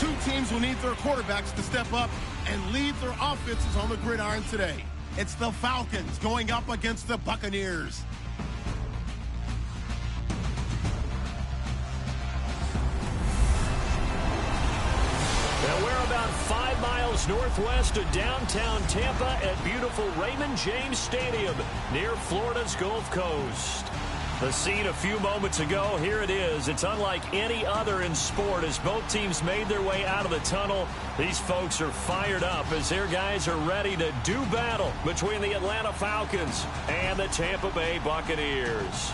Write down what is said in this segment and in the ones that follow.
Two teams will need their quarterbacks to step up and lead their offenses on the gridiron today. It's the Falcons going up against the Buccaneers. Now we're about 5 miles northwest of downtown Tampa at beautiful Raymond James Stadium near Florida's Gulf Coast. The scene a few moments ago, here it is. It's unlike any other in sport as both teams made their way out of the tunnel. These folks are fired up as their guys are ready to do battle between the Atlanta Falcons and the Tampa Bay Buccaneers.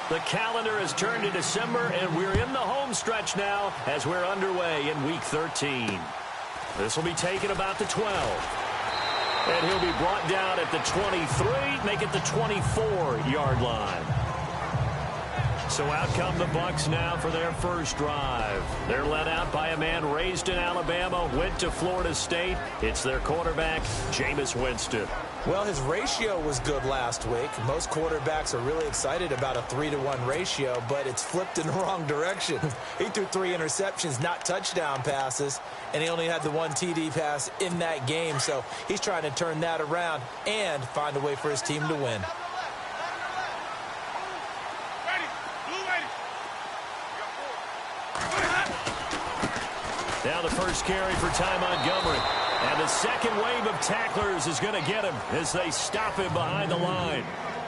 The calendar has turned to December, and we're in the home stretch now as we're underway in Week 13. This will be taken about the 12. And he'll be brought down at the 23, make it the 24-yard line. So out come the Bucs now for their first drive. They're led out by a man raised in Alabama, went to Florida State. It's their quarterback, Jameis Winston. Well, his ratio was good last week. Most quarterbacks are really excited about a 3-to-1 ratio, but it's flipped in the wrong direction. He threw 3 interceptions, not touchdown passes, and he only had the 1 TD pass in that game. So he's trying to turn that around and find a way for his team to win. Now the first carry for Ty Montgomery. And the second wave of tacklers is going to get him as they stop him behind the line.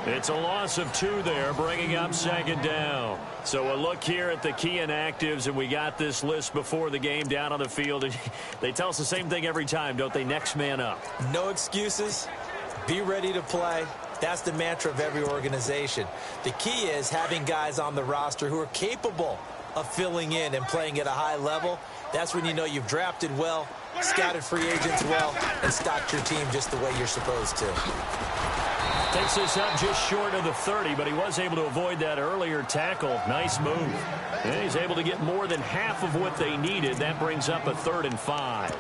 It's a loss of 2 there, bringing up second down. So a look here at the key inactives, and we got this list before the game down on the field. And they tell us the same thing every time, don't they? Next man up. No excuses. Be ready to play. That's the mantra of every organization. The key is having guys on the roster who are capable of filling in and playing at a high level. That's when you know you've drafted well, scouted free agents well, and stocked your team just the way you're supposed to. Takes this up just short of the 30, but he was able to avoid that earlier tackle. Nice move. And he's able to get more than half of what they needed. That brings up a 3rd and 5.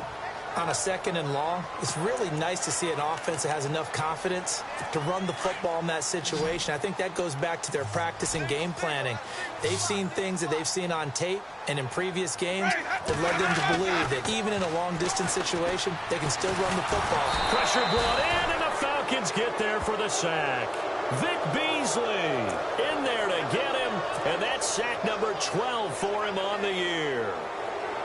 On a 2nd and long, it's really nice to see an offense that has enough confidence to run the football in that situation. I think that goes back to their practice and game planning. They've seen things that they've seen on tape and in previous games that led them to believe that even in a long-distance situation, they can still run the football. Pressure brought in, and the Falcons get there for the sack. Vic Beasley in there to get him, and that's sack number 12 for him on the year.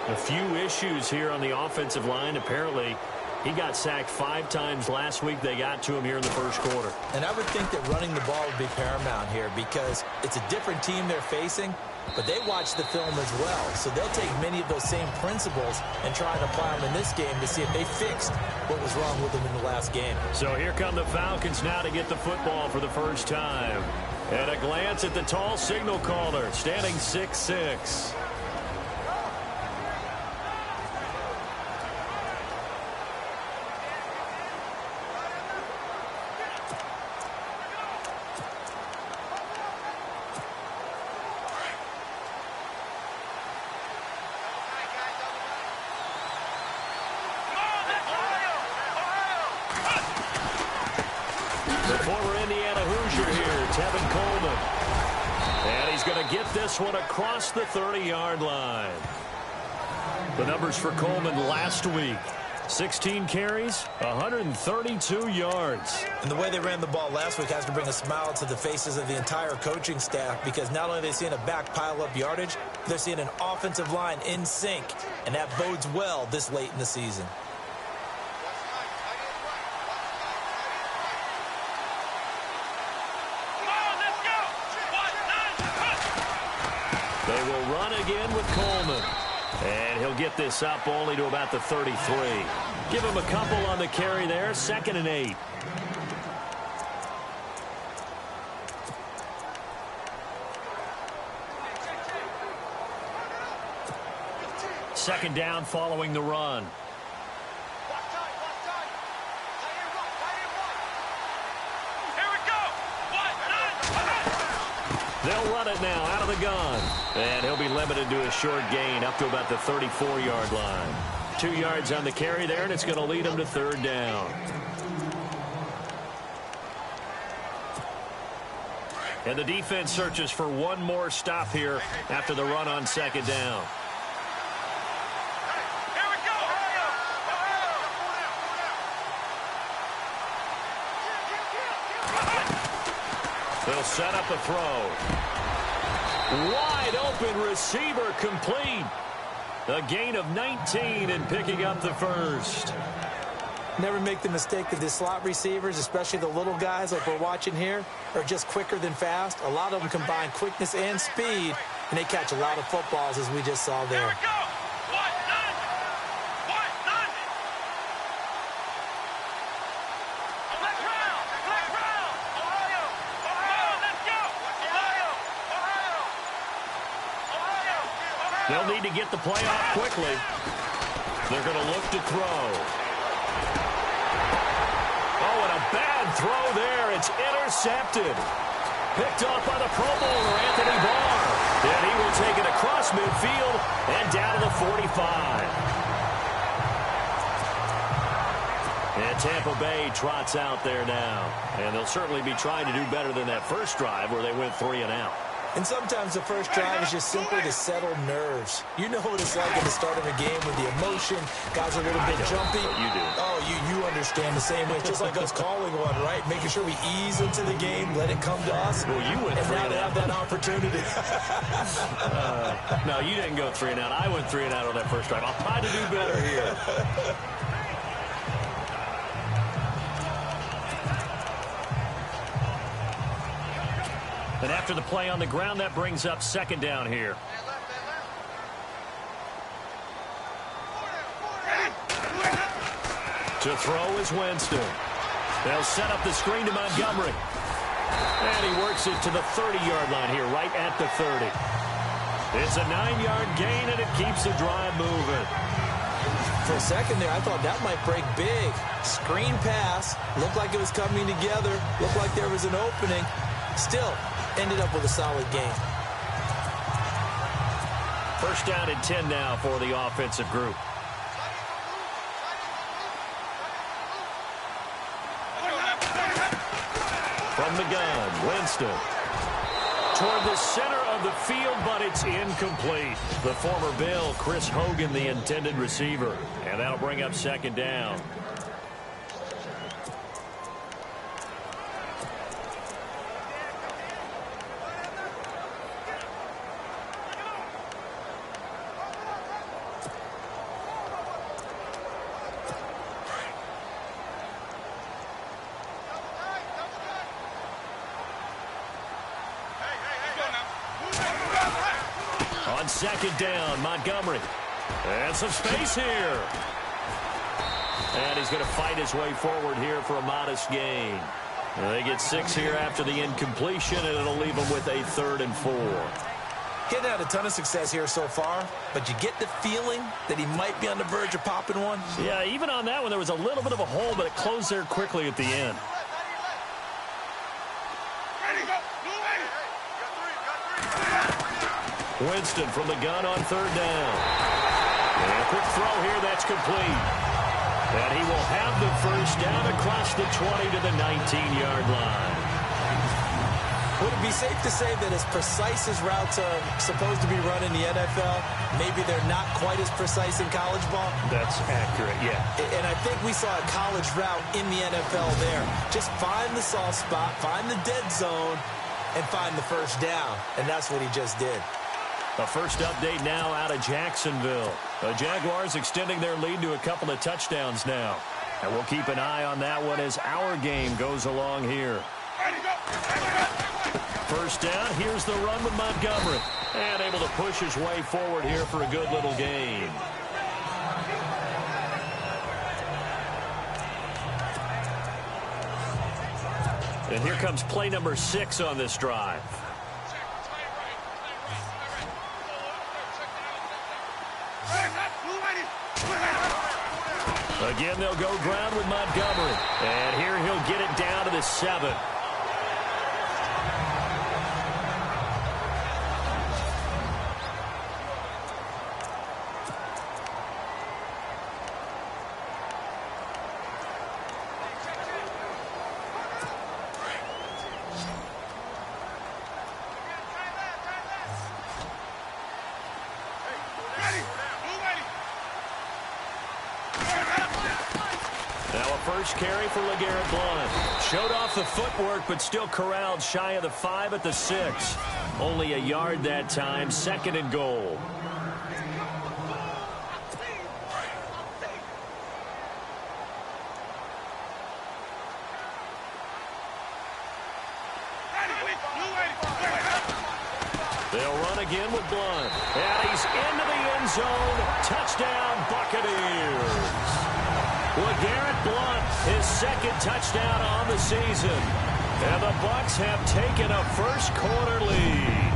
A few issues here on the offensive line. Apparently, he got sacked 5 times last week. They got to him here in the first quarter. And I would think that running the ball would be paramount here because it's a different team they're facing, but they watch the film as well. So they'll take many of those same principles and try and apply them in this game to see if they fixed what was wrong with them in the last game. So here come the Falcons now to get the football for the first time. And a glance at the tall signal caller, standing 6'6". This one across the 30-yard line. The numbers for Coleman last week. 16 carries, 132 yards. And the way they ran the ball last week has to bring a smile to the faces of the entire coaching staff because not only are they seeing a back pile up yardage, they're seeing an offensive line in sync, and that bodes well this late in the season. They will run again with Coleman. And he'll get this up only to about the 33. Give him a couple on the carry there. 2nd and 8. Second down following the run. They'll run it now out of the gun. And he'll be limited to a short gain up to about the 34-yard line. 2 yards on the carry there, and it's going to lead them to 3rd down. And the defense searches for one more stop here after the run on 2nd down. They'll set up a throw. Wide open receiver complete. A gain of 19 and picking up the 1st. Never make the mistake that the slot receivers, especially the little guys like we're watching here, are just quicker than fast. A lot of them combine quickness and speed, and they catch a lot of footballs, as we just saw there. They'll need to get the play off quickly. They're going to look to throw. Oh, and a bad throw there. It's intercepted. Picked off by the Pro Bowler, Anthony Barr. And he will take it across midfield and down to the 45. And Tampa Bay trots out there now. And they'll certainly be trying to do better than that first drive where they went 3 and out. And sometimes the first drive is just simply to settle nerves. You know what it's like at the start of a game with the emotion. Guys are a little bit jumpy. You do. Oh, you understand the same way. It's just like us calling one, right? Making sure we ease into the game, let it come to us. Well, you went 3 and now and they out. have that opportunity. No, you didn't go 3 and out. I went 3 and out on that first drive. I'll try to do better here. And after the play on the ground, that brings up 2nd down here. To throw is Winston. They'll set up the screen to Montgomery. And he works it to the 30-yard line here, right at the 30. It's a 9-yard gain, and it keeps the drive moving. For a second there, I thought that might break big. Screen pass. Looked like it was coming together. Looked like there was an opening. Still ended up with a solid game. 1st down and 10 now for the offensive group. From the gun, Winston. Toward the center of the field, but it's incomplete. The former Bill, Chris Hogan, the intended receiver. And that'll bring up 2nd down. On 2nd down, Montgomery. And some space here. And he's going to fight his way forward here for a modest gain. And they get 6 here after the incompletion, and it'll leave them with a 3rd and 4. Getting had a ton of success here so far, but you get the feeling that he might be on the verge of popping one. Yeah, even on that one, there was a little bit of a hole, but it closed there quickly at the end. Winston from the gun on 3rd down. And a quick throw here, that's complete. And he will have the 1st down across the 20 to the 19-yard line. Would it be safe to say that as precise as routes are supposed to be run in the NFL, maybe they're not quite as precise in college ball? That's accurate, yeah. And I think we saw a college route in the NFL there. Just find the soft spot, find the dead zone, and find the 1st down. And that's what he just did. A first update now out of Jacksonville. The Jaguars extending their lead to a couple of touchdowns now. And we'll keep an eye on that one as our game goes along here. 1st down, here's the run with Montgomery. And able to push his way forward here for a good little gain. And here comes play number 6 on this drive. Again, they'll go ground with Montgomery. And here he'll get it down to the 7. Now a first carry for LeGarrette Blount. Showed off the footwork, but still corralled shy of the 5 at the 6. Only a yard that time, 2nd and goal. They'll run again with Blount. And he's into the end zone. Touchdown, Buccaneers. LeGarrette Blount, his 2nd touchdown on the season. And the Bucs have taken a first-quarter lead.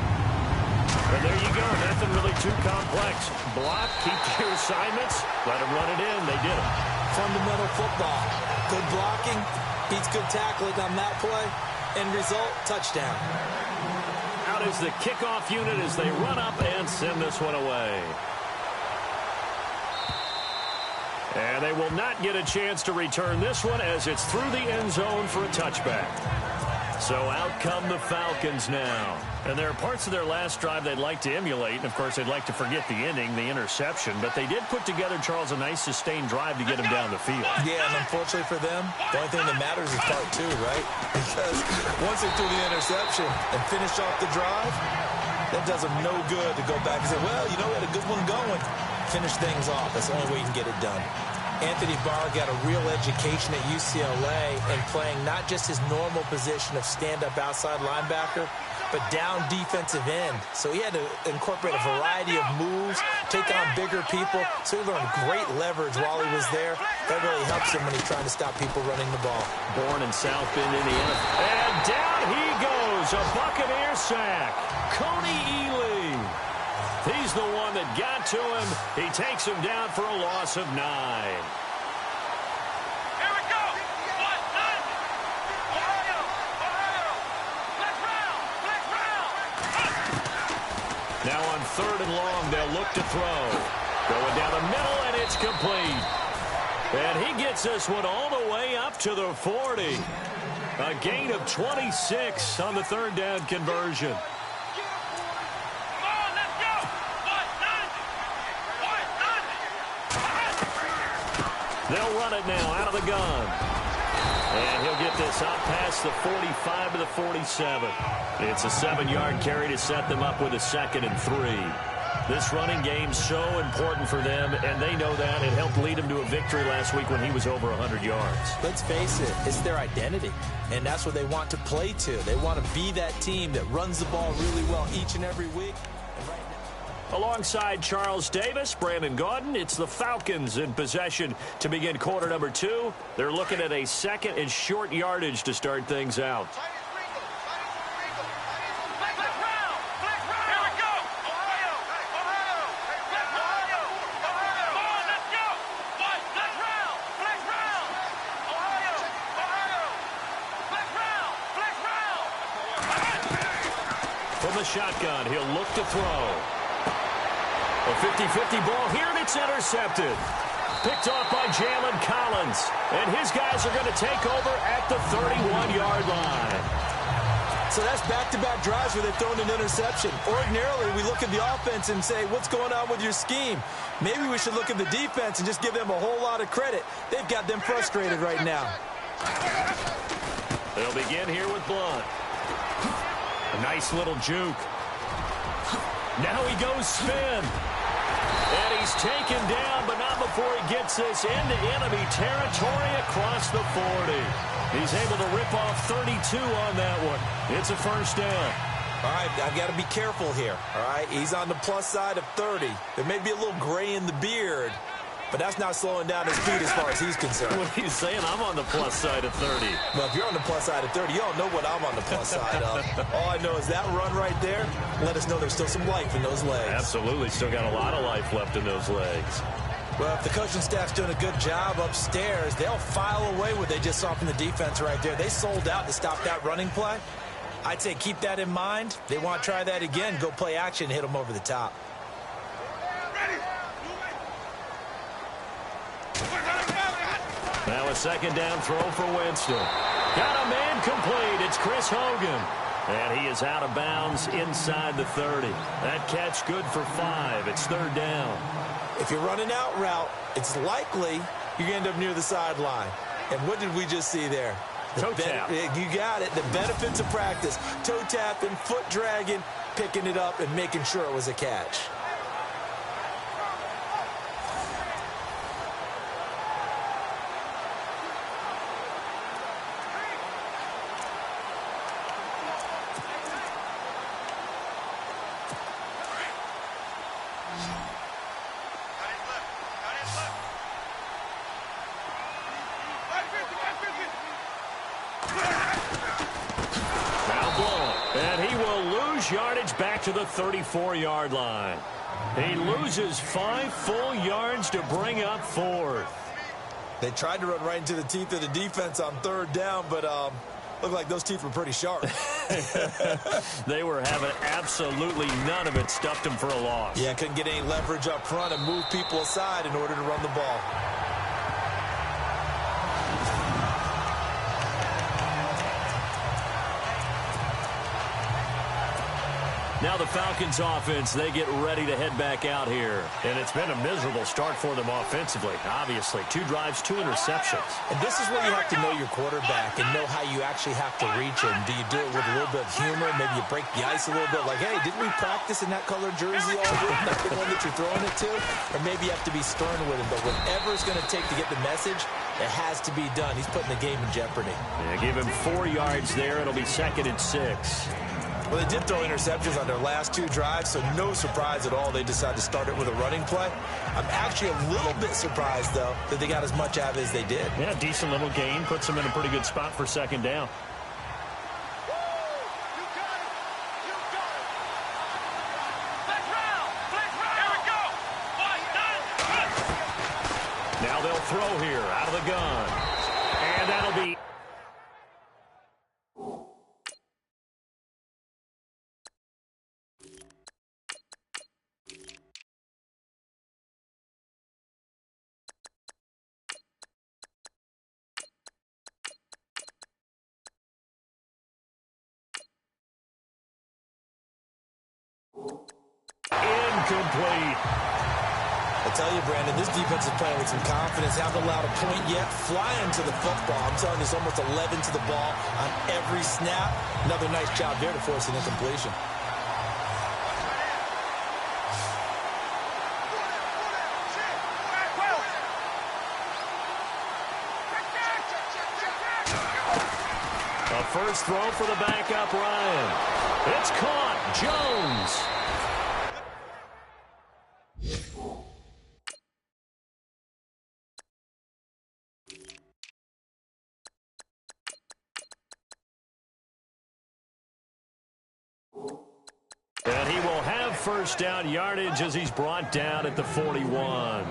And there you go. Nothing really too complex. Block, keep your assignments, let them run it in. They did it. Fundamental football. Good blocking, beats good tackling on that play. End result, touchdown. Out is the kickoff unit as they run up and send this one away. And they will not get a chance to return this one as it's through the end zone for a touchback. So out come the Falcons now. And there are parts of their last drive they'd like to emulate. And, of course, they'd like to forget the ending, the interception. But they did put together, Charles, a nice sustained drive to get him down the field. Yeah, and unfortunately for them, the only thing that matters is part 2, right? Because once they threw the interception and finished off the drive, that does them no good to go back and say, well, you know, we had a good one going. Finish things off. That's the only way you can get it done. Anthony Barr got a real education at UCLA and playing not just his normal position of stand-up outside linebacker, but down defensive end. So he had to incorporate a variety of moves, take on bigger people. So he learned great leverage while he was there. That really helps him when he's trying to stop people running the ball. Born in South Bend, Indiana. And down he goes. A Buccaneer sack. Coney Ely. He's the one that got to him. He takes him down for a loss of 9. Now on 3rd and long, they'll look to throw. Going down the middle, and it's complete. And he gets this one all the way up to the 40. A gain of 26 on the 3rd down conversion. They'll run it now out of the gun. And he'll get this up past the 45 to the 47. It's a 7-yard carry to set them up with a 2nd and 3. This running game's so important for them, and they know that. It helped lead them to a victory last week when he was over 100 yards. Let's face it, it's their identity, and that's what they want to play to. They want to be that team that runs the ball really well each and every week. Alongside Charles Davis, Brandon Gaudin, it's the Falcons in possession to begin quarter number 2. They're looking at a 2nd and short yardage to start things out. From the shotgun, he'll look to throw. A 50-50 ball here, and it's intercepted. Picked off by Jalen Collins. And his guys are going to take over at the 31-yard line. So that's back-to-back drives where they've thrown an interception. Ordinarily, we look at the offense and say, what's going on with your scheme? Maybe we should look at the defense and just give them a whole lot of credit. They've got them frustrated right now. They'll begin here with Blount. A nice little juke. Now he goes spin. And he's taken down, but not before he gets this into enemy territory across the 40. He's able to rip off 32 on that one. It's a first down. All right, I've got to be careful here, all right? He's on the plus side of 30. There may be a little gray in the beard, but that's not slowing down his speed as far as he's concerned. What are you saying? I'm on the plus side of 30. Well, if you're on the plus side of 30, you don't know what I'm on the plus side of. All I know is that run right there, let us know there's still some life in those legs. Absolutely. Still got a lot of life left in those legs. Well, if the coaching staff's doing a good job upstairs, they'll file away what they just saw from the defense right there. They sold out to stop that running play. I'd say keep that in mind. They want to try that again, go play action, hit them over the top. Now a second down throw for Winston. Got a man complete. It's Chris Hogan. And he is out of bounds inside the 30. That catch good for 5. It's third down. If you're running out route, it's likely you're going to end up near the sideline. And what did we just see there? Toe tap. You got it. The benefits of practice. Toe tapping, foot dragging, picking it up, and making sure it was a catch. Yardage back to the 34-yard line. He loses 5 full yards to bring up 4th. They tried to run right into the teeth of the defense on 3rd down, but looked like those teeth were pretty sharp. They were having absolutely none of it. Stuffed him for a loss. Yeah, couldn't get any leverage up front and move people aside in order to run the ball. Now the Falcons offense, they get ready to head back out here. And it's been a miserable start for them offensively, obviously. 2 drives, 2 interceptions. And this is where you have to know your quarterback and know how you actually have to reach him. Do you do it with a little bit of humor? Maybe you break the ice a little bit like, hey, didn't we practice in that color jersey all week? Not the one that you're throwing it to? Or maybe you have to be stern with him. But whatever it's going to take to get the message, it has to be done. He's putting the game in jeopardy. Yeah, give him 4 yards there. It'll be 2nd and 6. Well, they did throw interceptions on their last 2 drives, so no surprise at all they decided to start it with a running play. I'm actually a little bit surprised, though, that they got as much out of it as they did. Yeah, decent little gain. Puts them in a pretty good spot for 2nd down. Now they'll throw here out of the gun. And that'll be... incomplete. I tell you, Brandon, this defense is playing with some confidence. Haven't allowed a point yet. Flying to the football. I'm telling you, it's almost 11 to the ball on every snap. Another nice job there to force an incompletion. A first throw for the backup, Ryan. It's caught. Jones. And he will have first down yardage as he's brought down at the 41.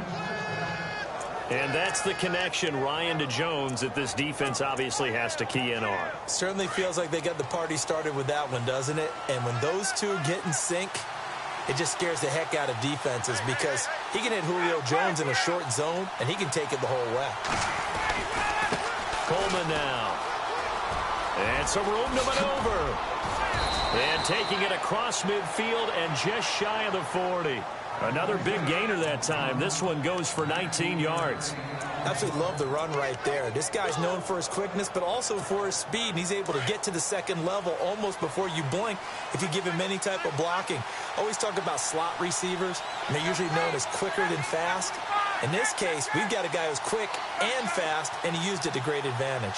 And that's the connection, Ryan to Jones, that this defense obviously has to key in on. Certainly feels like they got the party started with that one, doesn't it? And when those two get in sync, it just scares the heck out of defenses because he can hit Julio Jones in a short zone, and he can take it the whole way. Coleman now. And some room to maneuver. And taking it across midfield and just shy of the 40. Another big gainer that time. This one goes for 19 yards. Absolutely love the run right there. This guy's known for his quickness, but also for his speed. And he's able to get to the second level almost before you blink if you give him any type of blocking. Always talk about slot receivers, and they're usually known as quicker than fast. In this case, we've got a guy who's quick and fast, and he used it to great advantage.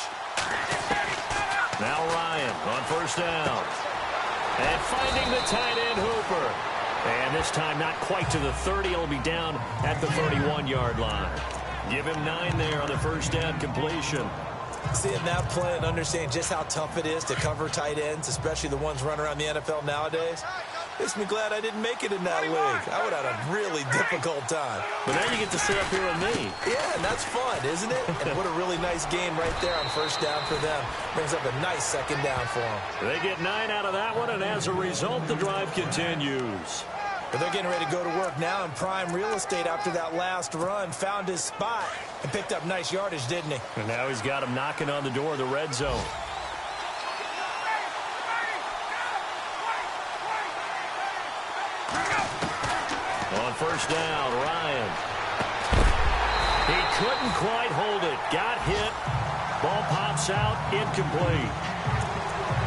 Now Ryan on first down. And finding the tight end, Hooper. And this time not quite to the 30. He'll be down at the 31-yard line. Give him 9 there on the first down completion. Seeing that play and understanding just how tough it is to cover tight ends, especially the ones running around the NFL nowadays, makes me glad I didn't make it in that league. I would have had a really difficult time. But now you get to sit up here with me. Yeah, and that's fun, isn't it? And what a really nice game right there on first down for them. Brings up a nice second down for them. They get 9 out of that one, and as a result, the drive continues. But they're getting ready to go to work now in prime real estate after that last run. Found his spot and picked up nice yardage, didn't he? And now he's got him knocking on the door of the red zone. On first down, Ryan. He couldn't quite hold it. Got hit. Ball pops out. Incomplete.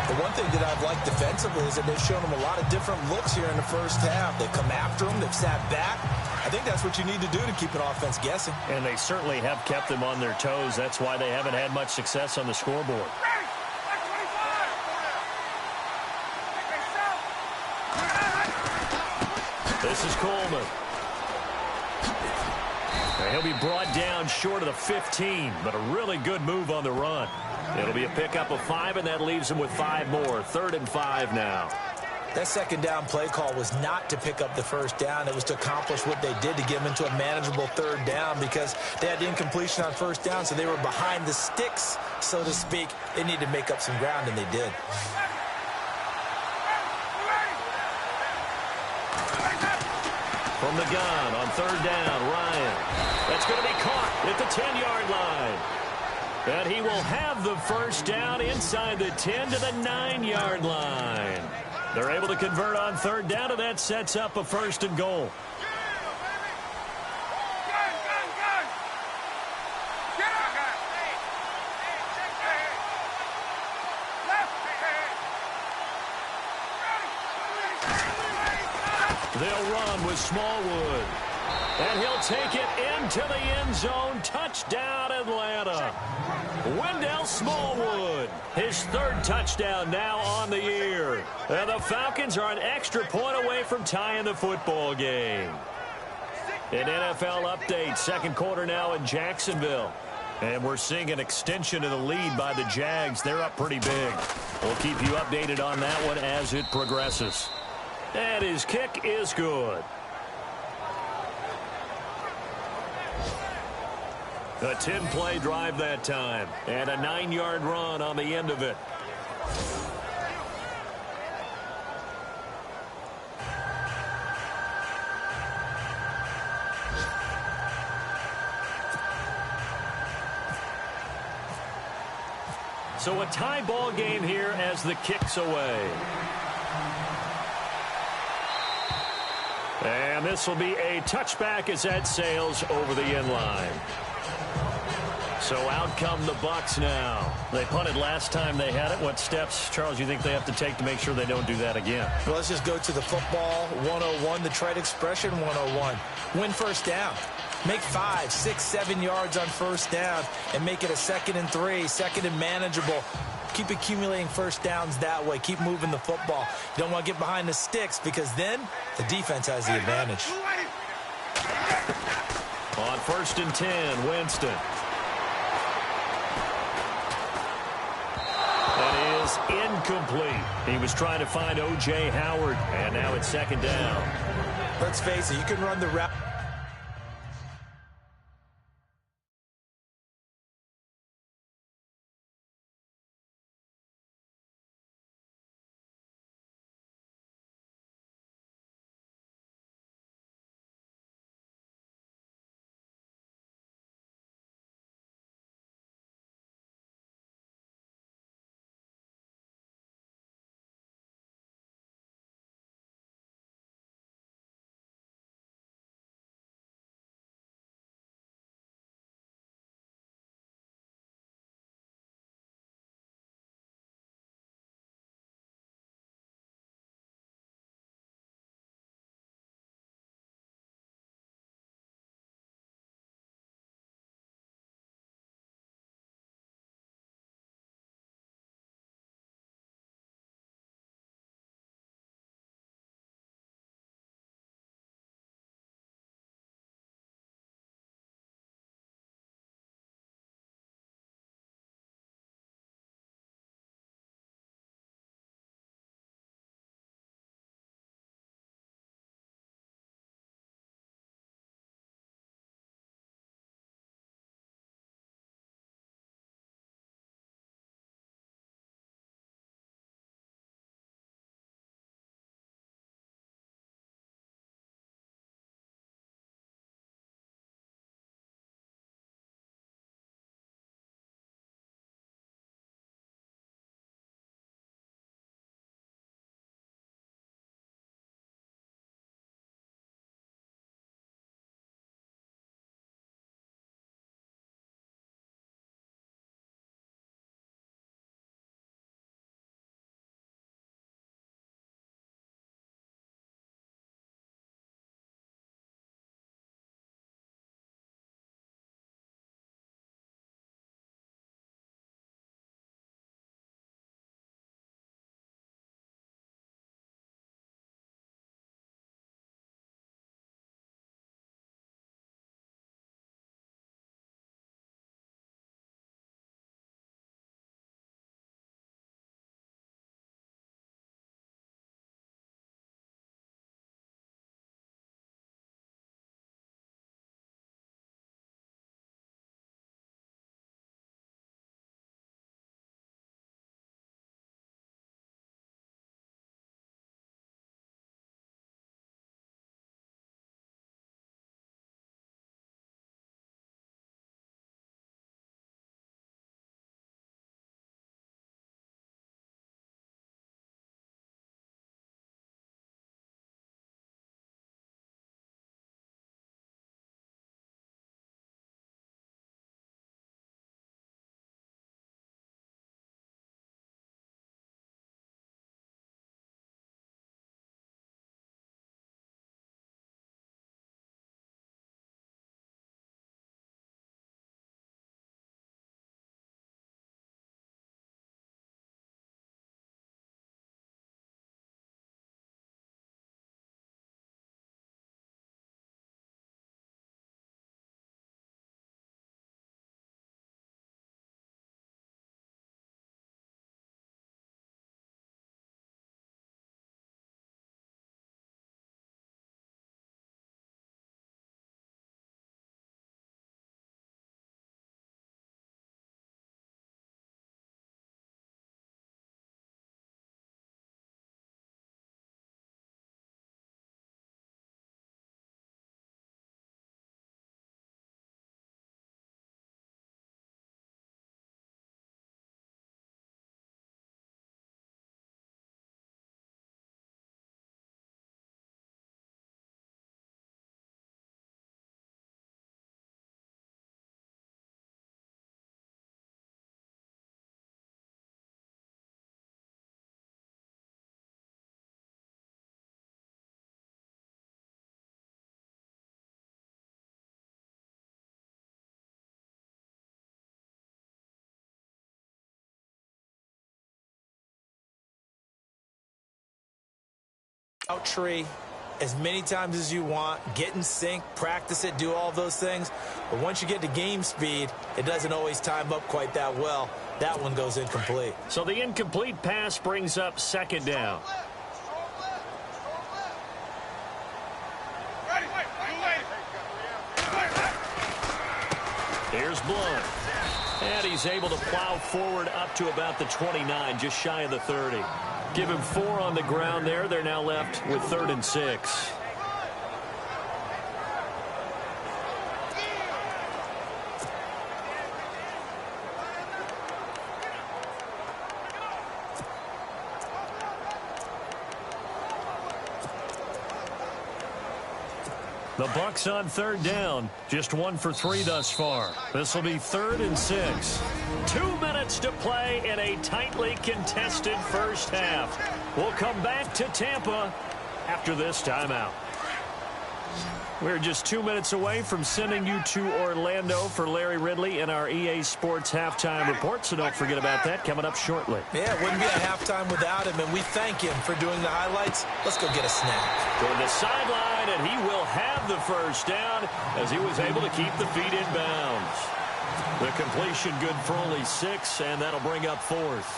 The one thing that I've liked defensively is that they've shown him a lot of different looks here in the first half. They've come after him. They've sat back. I think that's what you need to do to keep an offense guessing. And they certainly have kept them on their toes. That's why they haven't had much success on the scoreboard. This is Coleman. He'll be brought down short of the 15, but a really good move on the run. It'll be a pickup of 5, and that leaves him with 5 more. 3rd and 5 now. That second down play call was not to pick up the first down. It was to accomplish what they did to get them into a manageable 3rd down because they had the incompletion on first down, so they were behind the sticks, so to speak. They needed to make up some ground, and they did. From the gun on 3rd down, Ryan. That's going to be caught at the 10-yard line. And he will have the first down inside the 10 to the 9-yard line. They're able to convert on 3rd down, and that sets up a 1st and goal. They'll run with Smallwood. And he'll take it into the end zone. Touchdown, Atlanta. Wendell Smallwood, his 3rd touchdown now on the year. And the Falcons are an extra point away from tying the football game. An NFL update, 2nd quarter now in Jacksonville. And we're seeing an extension of the lead by the Jags. They're up pretty big. We'll keep you updated on that one as it progresses. And his kick is good. A 10-play drive that time, and a 9-yard run on the end of it. So a tie ball game here as the kick's away. And this will be a touchback as that sails over the end line. So out come the Bucs now. They punted last time they had it. What steps, Charles, you think they have to take to make sure they don't do that again? Well, let's just go to the football 101, the trade expression 101. Win first down. Make 5, 6, 7 yards on first down and make it a 2nd and 3, 2nd and manageable. Keep accumulating first downs that way. Keep moving the football. You don't want to get behind the sticks because then the defense has the advantage. On 1st and 10, Winston. That is incomplete. He was trying to find O.J. Howard, and now it's 2nd down. Let's face it, you can run the route. Out tree as many times as you want, get in sync, practice it, do all those things. But once you get to game speed, it doesn't always time up quite that well. That one goes incomplete. So the incomplete pass brings up second down. Here's Blunt. And he's able to plow forward up to about the 29, just shy of the 30. Give him 4 on the ground there. They're now left with 3rd and 6. The Bucs on 3rd down. Just 1 for 3 thus far. This will be 3rd and 6. 2 minutes to play in a tightly contested first half. We'll come back to Tampa after this timeout. We're just 2 minutes away from sending you to Orlando for Larry Ridley in our EA Sports halftime report, so don't forget about that coming up shortly. Yeah, it wouldn't be a halftime without him, and we thank him for doing the highlights. Let's go get a snack. Toward the sideline, and he will have the first down as he was able to keep the feet in bounds. The completion good for only 6, and that'll bring up 4th.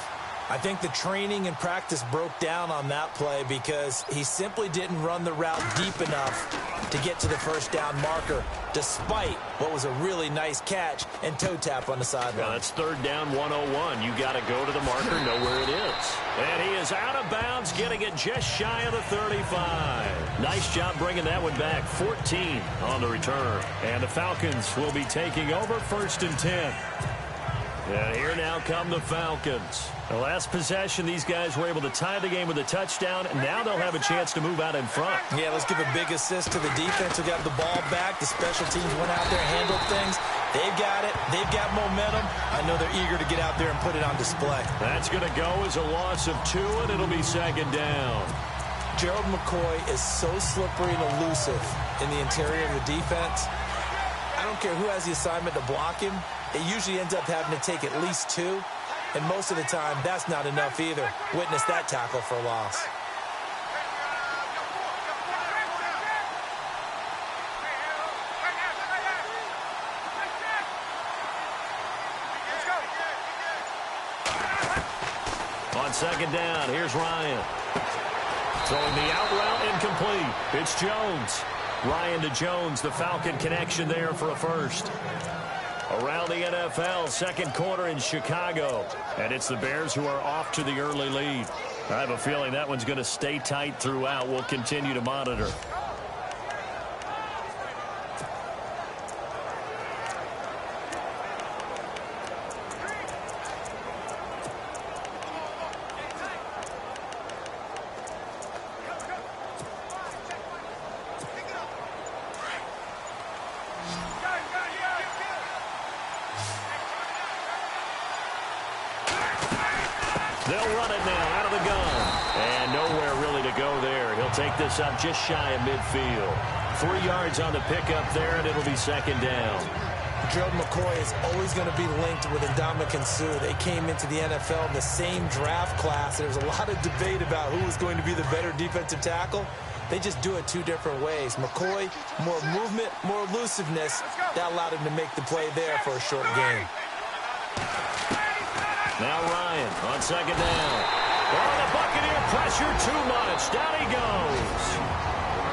I think the training and practice broke down on that play because he simply didn't run the route deep enough to get to the first down marker, despite what was a really nice catch and toe tap on the sideline. Well, that's 3rd down 101. You got to go to the marker, know where it is. And he is out of bounds, getting it just shy of the 35. Nice job bringing that one back. 14 on the return. And the Falcons will be taking over 1st and 10. And here now come the Falcons. The last possession, these guys were able to tie the game with a touchdown, and now they'll have a chance to move out in front. Yeah, let's give a big assist to the defense who got the ball back. The special teams went out there, handled things. They've got it. They've got momentum. I know they're eager to get out there and put it on display. That's going to go as a loss of 2, and it'll be 2nd down. Gerald McCoy is so slippery and elusive in the interior of the defense. I don't care who has the assignment to block him. It usually ends up having to take at least 2. And most of the time, that's not enough either. Witness that tackle for loss. On 2nd down, here's Ryan. Throwing the out route incomplete. It's Jones. Ryan to Jones, the Falcon connection there for a first. Around the NFL, 2nd quarter in Chicago. And it's the Bears who are off to the early lead. I have a feeling that one's going to stay tight throughout. We'll continue to monitor. They'll run it now out of the gun. And nowhere really to go there. He'll take this up just shy of midfield. 3 yards on the pickup there, and it'll be 2nd down. Gerald McCoy is always going to be linked with Ndamukong Suh. They came into the NFL in the same draft class. There's a lot of debate about who was going to be the better defensive tackle. They just do it 2 different ways. McCoy, more movement, more elusiveness. That allowed him to make the play there for a short game. Now Ryan on 2nd down. Oh, the Buccaneer pressure too much. Down he goes.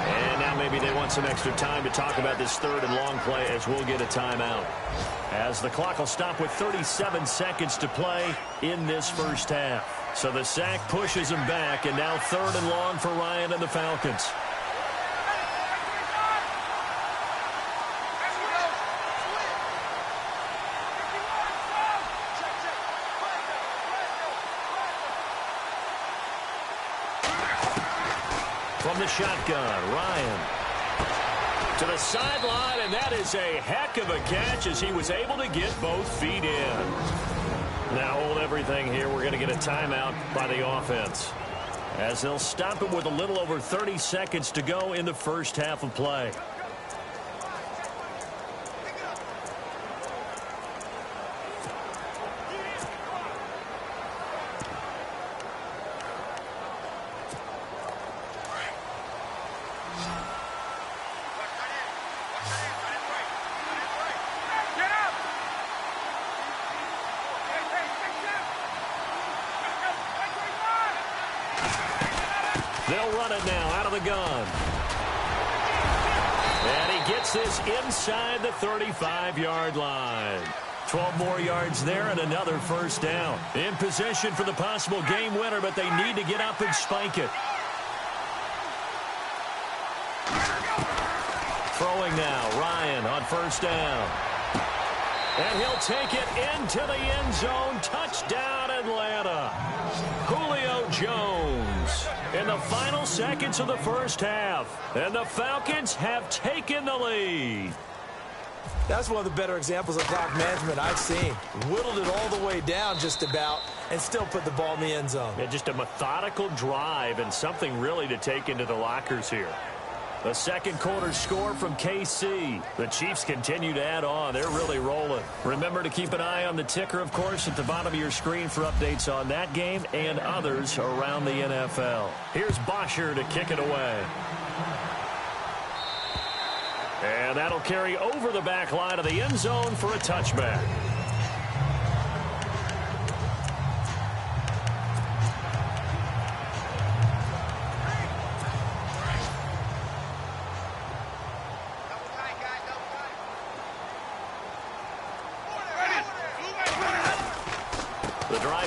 And now maybe they want some extra time to talk about this 3rd and long play as we'll get a timeout. As the clock will stop with 37 seconds to play in this first half. So the sack pushes him back, and now 3rd and long for Ryan and the Falcons. From the shotgun, Ryan to the sideline, and that is a heck of a catch as he was able to get both feet in. Now hold everything here. We're going to get a timeout by the offense as they'll stop it with a little over 30 seconds to go in the first half of play. They'll run it now out of the gun. And he gets this inside the 35-yard line. 12 more yards there and another first down. In position for the possible game winner, but they need to get up and spike it. Throwing now, Ryan on first down. And he'll take it into the end zone. Touchdown, Atlanta. Julio Jones in the final seconds of the first half. And the Falcons have taken the lead. That's one of the better examples of clock management I've seen. Whittled it all the way down just about and still put the ball in the end zone. Yeah, just a methodical drive and something really to take into the lockers here. The second quarter score from KC. The Chiefs continue to add on. They're really rolling. Remember to keep an eye on the ticker, of course, at the bottom of your screen for updates on that game and others around the NFL. Here's Bosher to kick it away. And that'll carry over the back line of the end zone for a touchback.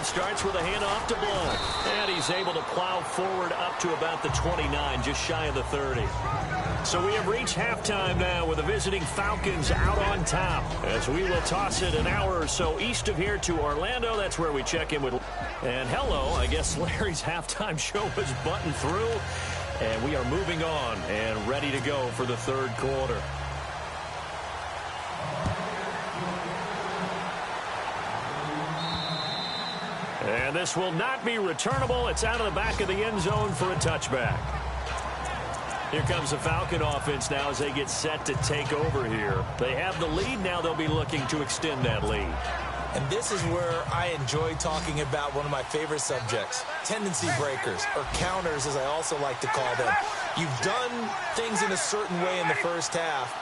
Starts with a handoff to Blunt. And he's able to plow forward up to about the 29, just shy of the 30. So we have reached halftime now with the visiting Falcons out on top. As we will toss it an hour or so east of here to Orlando. That's where we check in with. And hello, I guess Larry's halftime show was buttoned through. And we are moving on and ready to go for the third quarter. And this will not be returnable. It's out of the back of the end zone for a touchback. Here comes the Falcon offense now as they get set to take over here. They have the lead. Now they'll be looking to extend that lead. And this is where I enjoy talking about one of my favorite subjects, tendency breakers, or counters as I also like to call them. You've done things in a certain way in the first half,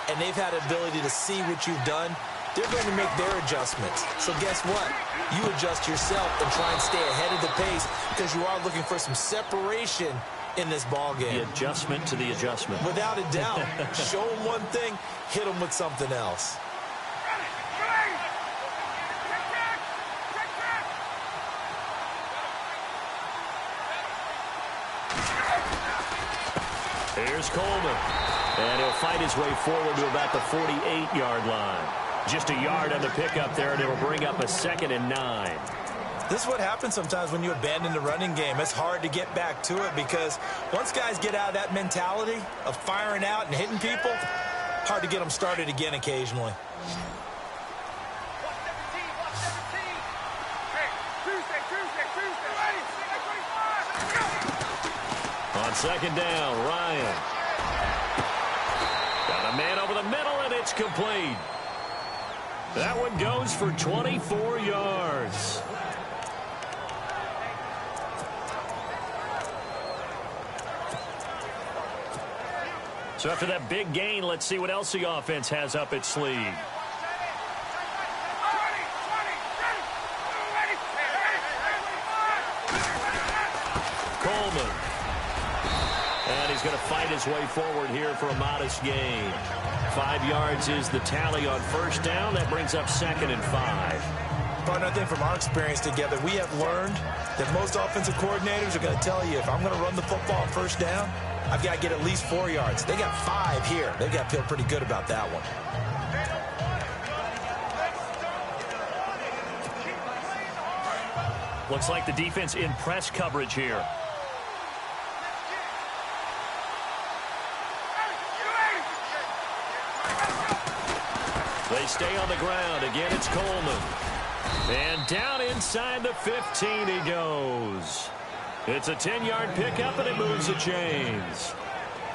and they've had the ability to see what you've done. They're going to make their adjustments. So guess what? You adjust yourself and try and stay ahead of the pace because you are looking for some separation in this ball game. The adjustment to the adjustment. Without a doubt. Show them one thing, hit them with something else. Here's Coleman. And he'll fight his way forward to about the 48-yard line. Just a yard on the pickup there, and it'll bring up a 2nd and 9. This is what happens sometimes when you abandon the running game. It's hard to get back to it because once guys get out of that mentality of firing out and hitting people, hard to get them started again occasionally. On second down, Ryan. Got a man over the middle, and it's complete. That one goes for 24 yards. So after that big gain, let's see what else the offense has up its sleeve. Coleman. And he's going to fight his way forward here for a modest gain. 5 yards is the tally on first down. That brings up 2nd and 5. Partner, I think from our experience together, we have learned that most offensive coordinators are going to tell you, if I'm going to run the football on first down, I've got to get at least 4 yards. They got 5 here. They got to feel pretty good about that one. Looks like the defense in press coverage here. They stay on the ground. Again, it's Coleman. And down inside the 15 he goes. It's a 10-yard pickup, and it moves the chains.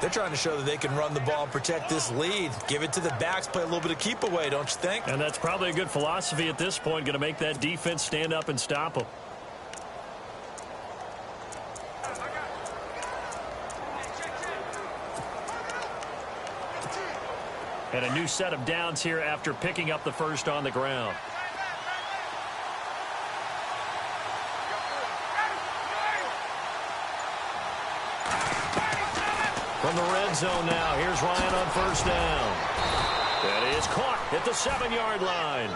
They're trying to show that they can run the ball and protect this lead. Give it to the backs, play a little bit of keep away, don't you think? And that's probably a good philosophy at this point, going to make that defense stand up and stop them. And a new set of downs here after picking up the first on the ground. From the red zone now, here's Ryan on first down. That is caught at the 7-yard line.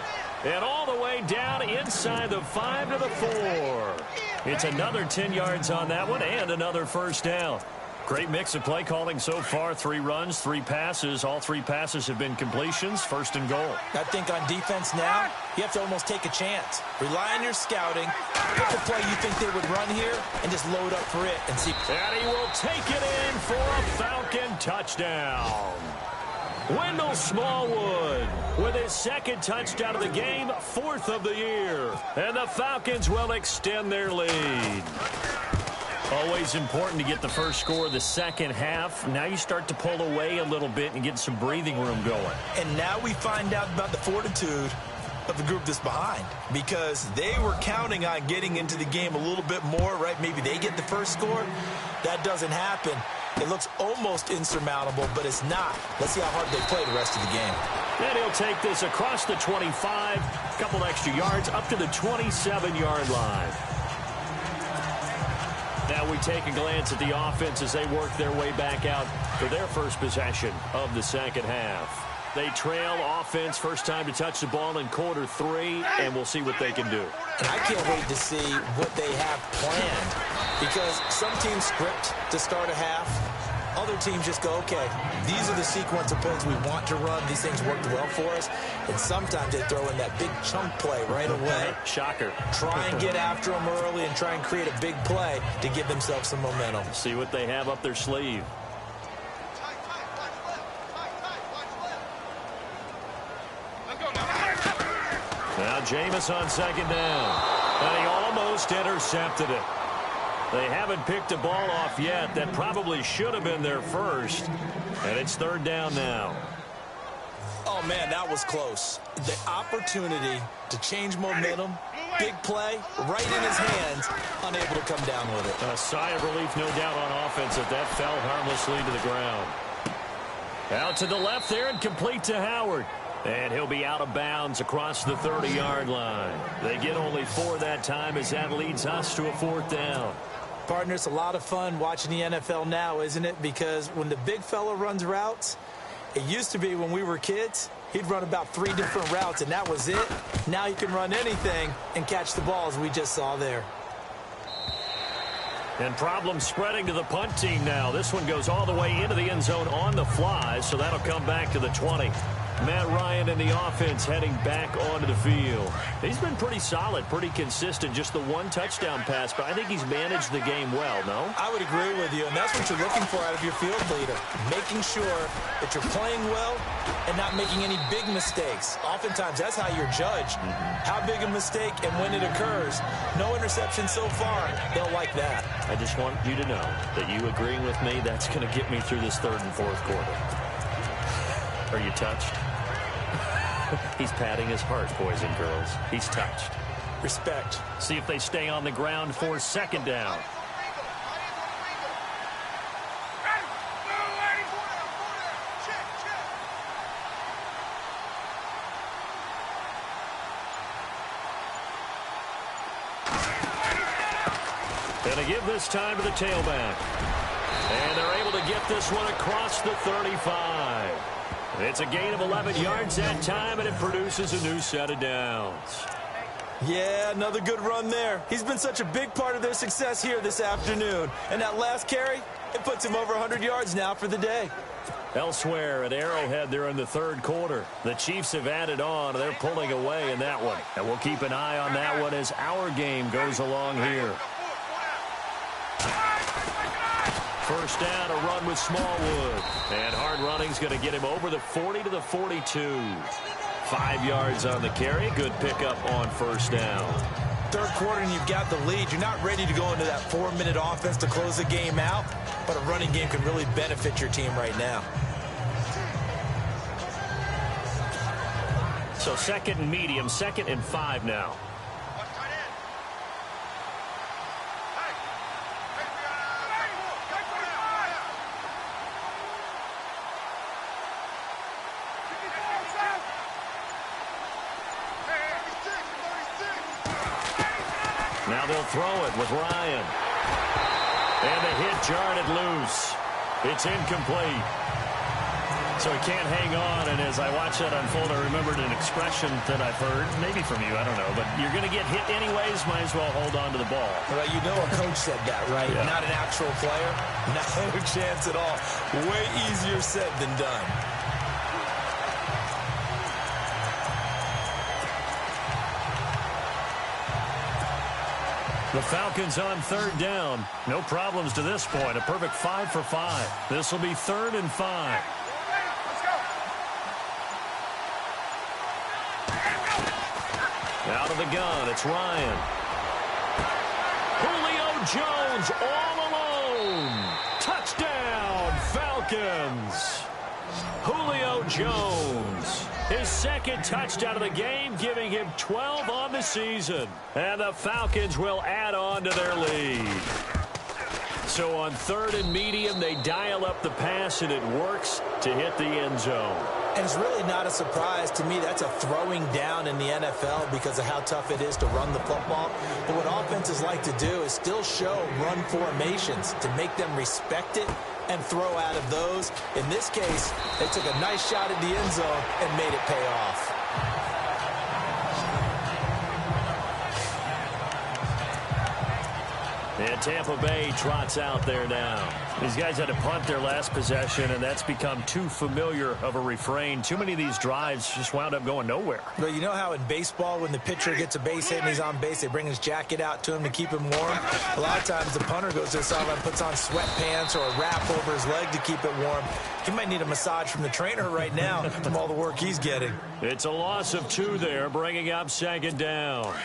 And all the way down inside the 5 to the 4. It's another 10 yards on that one and another first down. Great mix of play calling so far. 3 runs, 3 passes. All 3 passes have been completions. First and goal. I think on defense now, you have to almost take a chance. Rely on your scouting. Pick the play you think they would run here and just load up for it and see. And he will take it in for a Falcon touchdown. Wendell Smallwood with his 2nd touchdown of the game, 4th of the year. And the Falcons will extend their lead. Always important to get the first score of the second half. Now you start to pull away a little bit and get some breathing room going. And now we find out about the fortitude of the group that's behind, because they were counting on getting into the game a little bit more, right? Maybe they get the first score. That doesn't happen. It looks almost insurmountable, but it's not. Let's see how hard they play the rest of the game. And he'll take this across the 25, a couple extra yards, up to the 27-yard line. Now we take a glance at the offense as they work their way back out for their first possession of the second half. They trail offense, first time to touch the ball in quarter 3, and we'll see what they can do. And I can't wait to see what they have planned, because some teams script to start a half. Other teams just go, okay, these are the sequence of plays we want to run. These things worked well for us. And sometimes they throw in that big chunk play right away. Shocker. Try and get after them early and try and create a big play to give themselves some momentum. See what they have up their sleeve. Now Jameis on second down. And he almost intercepted it. They haven't picked a ball off yet. That probably should have been their first. And it's third down now. Oh, man, that was close. The opportunity to change momentum, big play, right in his hands, unable to come down with it. A sigh of relief, no doubt, on offense that that fell harmlessly to the ground. Out to the left there and complete to Howard. And he'll be out of bounds across the 30-yard line. They get only 4 that time as that leads us to a 4th down. Partner, it's a lot of fun watching the NFL now, isn't it? Because when the big fella runs routes, it used to be when we were kids, he'd run about 3 different routes, and that was it. Now you can run anything and catch the ball, as we just saw there. And problems spreading to the punt team now. This one goes all the way into the end zone on the fly, so that'll come back to the 20. Matt Ryan and the offense heading back onto the field. He's been pretty solid, pretty consistent. Just the 1 touchdown pass, but I think he's managed the game well, no? I would agree with you, and that's what you're looking for out of your field leader. Making sure that you're playing well and not making any big mistakes. Oftentimes, that's how you're judged. How big a mistake and when it occurs. No interception so far. They'll like that. I just want you to know that you agreeing with me, that's going to get me through this 3rd and 4th quarter. Are you touched? He's patting his heart, boys and girls. He's touched. Respect. See if they stay on the ground for second down. Gonna give this time to the tailback. And they're able to get this one across the 35. It's a gain of 11 yards that time, and it produces a new set of downs. Yeah, another good run there. He's been such a big part of their success here this afternoon. And that last carry, it puts him over 100 yards now for the day. Elsewhere at Arrowhead, they're in the 3rd quarter. The Chiefs have added on. They're pulling away in that one. And we'll keep an eye on that one as our game goes along here. First down, a run with Smallwood. And hard running's going to get him over the 40 to the 42. 5 yards on the carry. Good pickup on first down. 3rd quarter and you've got the lead. You're not ready to go into that 4-minute offense to close the game out. But a running game can really benefit your team right now. So 2nd and medium, 2nd and 5 now. Now they'll throw it with Ryan. And the hit jarred it loose. It's incomplete. So he can't hang on, and as I watch that unfold, I remembered an expression that I've heard, maybe from you, I don't know, but you're going to get hit anyways, might as well hold on to the ball. Well, you know a coach said that, right? Yeah. Not an actual player. Not a chance at all. Way easier said than done. The Falcons on third down. No problems to this point. A perfect 5 for 5. This will be 3rd and 5. Out of the gun, it's Ryan. Julio Jones all alone. Touchdown, Falcons. Julio Jones, his 2nd touchdown of the game, giving him 12 on the season. And the Falcons will add on to their lead. So on 3rd and medium, they dial up the pass, and it works to hit the end zone. And it's really not a surprise to me. That's a throwing down in the NFL because of how tough it is to run the football. But what offenses like to do is still show run formations to make them respect it and throw out of those. In this case, they took a nice shot at the end zone and made it pay off. And Tampa Bay trots out there now. These guys had to punt their last possession, and that's become too familiar of a refrain. Too many of these drives just wound up going nowhere. Well, you know how in baseball, when the pitcher gets a base hit and he's on base, they bring his jacket out to him to keep him warm? A lot of times the punter goes to the sideline, puts on sweatpants or a wrap over his leg to keep it warm. He might need a massage from the trainer right now from all the work he's getting. It's a loss of 2 there, bringing up 2nd down.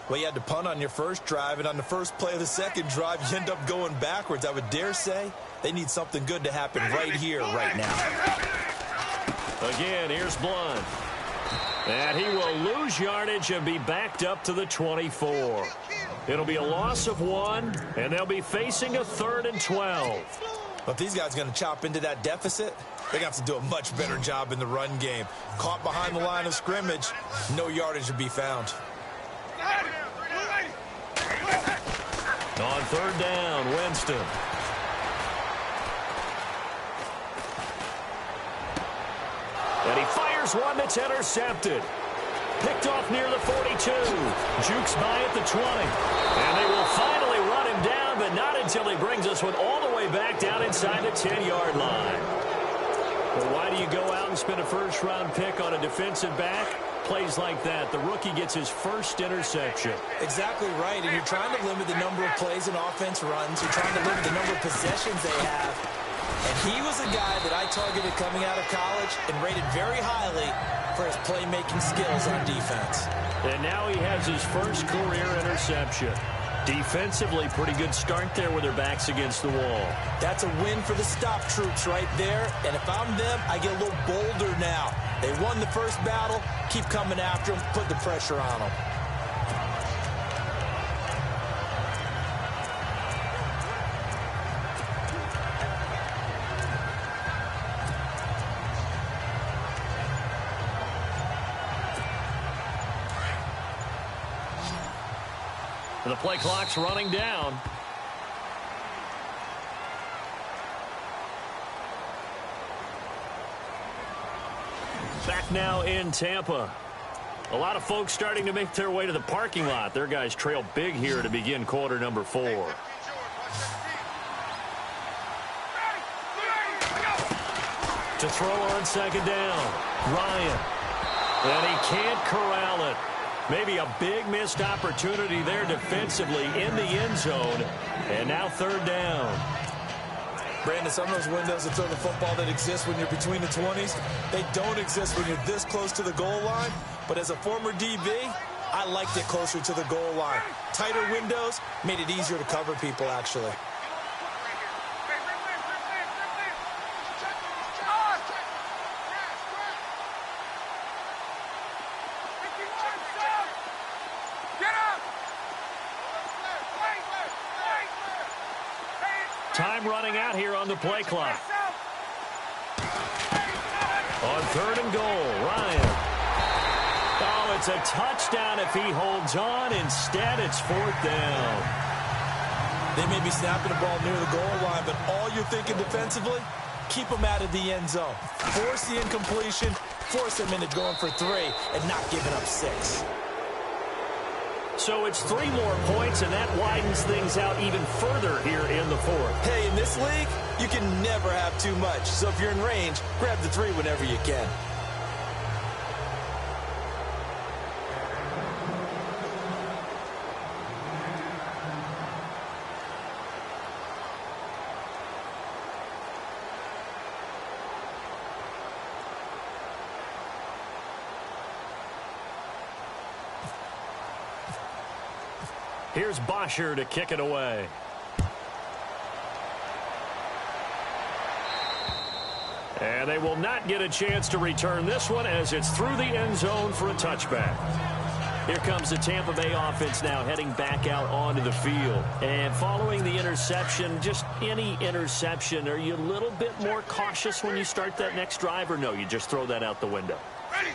Well, you had to punt on your first drive, and on the first play of the second drive, you end up going backwards. I would dare say they need something good to happen right here, right now. Again, here's Blunt. And he will lose yardage and be backed up to the 24. It'll be a loss of 1, and they'll be facing a 3rd and 12. But these guys are going to chop into that deficit. They're going to have to do a much better job in the run game. Caught behind the line of scrimmage, no yardage to be found. On 3rd down, Winston. And he fires one that's intercepted. Picked off near the 42. Jukes by at the 20. And they will finally run him down, but not until he brings us one all the way back down inside the 10-yard line. Well, why do you go out and spend a first-round pick on a defensive back? Plays like that, the rookie gets his first interception. Exactly right, and you're trying to limit the number of plays an offense runs. You're trying to limit the number of possessions they have. And he was a guy that I targeted coming out of college and rated very highly for his playmaking skills on defense. And now he has his first career interception. Defensively, pretty good start there with their backs against the wall. That's a win for the stop troops right there. And if I'm them, I get a little bolder now. They won the first battle. Keep coming after them. Put the pressure on them. The play clock's running down. Back now in Tampa. A lot of folks starting to make their way to the parking lot. Their guys trail big here to begin quarter number 4. To throw on 2nd down. Ryan. And he can't corral it. Maybe a big missed opportunity there defensively in the end zone. And now 3rd down. Brandon, some of those windows to throw the football that exist when you're between the 20s, they don't exist when you're this close to the goal line. But as a former DB, I liked it closer to the goal line. Tighter windows made it easier to cover people, actually. Time running out here on the play clock. On 3rd and goal, Ryan. Oh, it's a touchdown if he holds on. Instead, it's 4th down. They may be snapping the ball near the goal line, but all you're thinking defensively, keep them out of the end zone. Force the incompletion, force them into going for 3, and not giving up 6. So it's 3 more points, and that widens things out even further here in the 4th. Hey, in this league, you can never have too much. So if you're in range, grab the 3 whenever you can. Here's Bosher to kick it away. And they will not get a chance to return this one as it's through the end zone for a touchback. Here comes the Tampa Bay offense now heading back out onto the field. And following the interception, just any interception, are you a little bit more cautious when you start that next drive, or no, you just throw that out the window?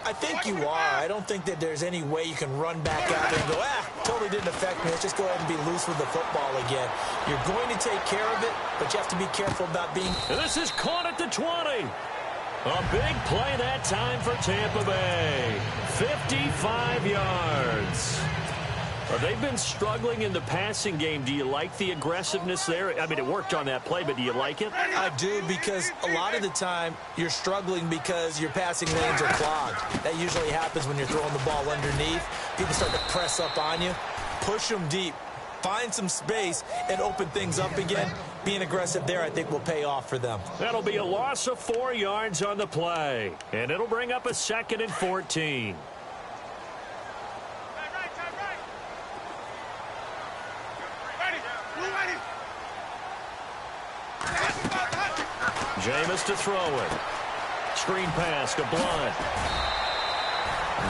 I think you are. I don't think that there's any way you can run back out there and go, totally didn't affect me. Let's just go ahead and be loose with the football again. You're going to take care of it, but you have to be careful about being... And this is caught at the 20. A big play that time for Tampa Bay. 55 yards. Well, they've been struggling in the passing game. Do you like the aggressiveness there? I mean, it worked on that play, but do you like it? I do, because a lot of the time you're struggling because your passing lanes are clogged. That usually happens when you're throwing the ball underneath. People start to press up on you. Push them deep. Find some space and open things up again. Being aggressive there, I think, will pay off for them. That'll be a loss of 4 yards on the play, and it'll bring up a 2nd and 14. Jameis to throw it. Screen pass to Blunt.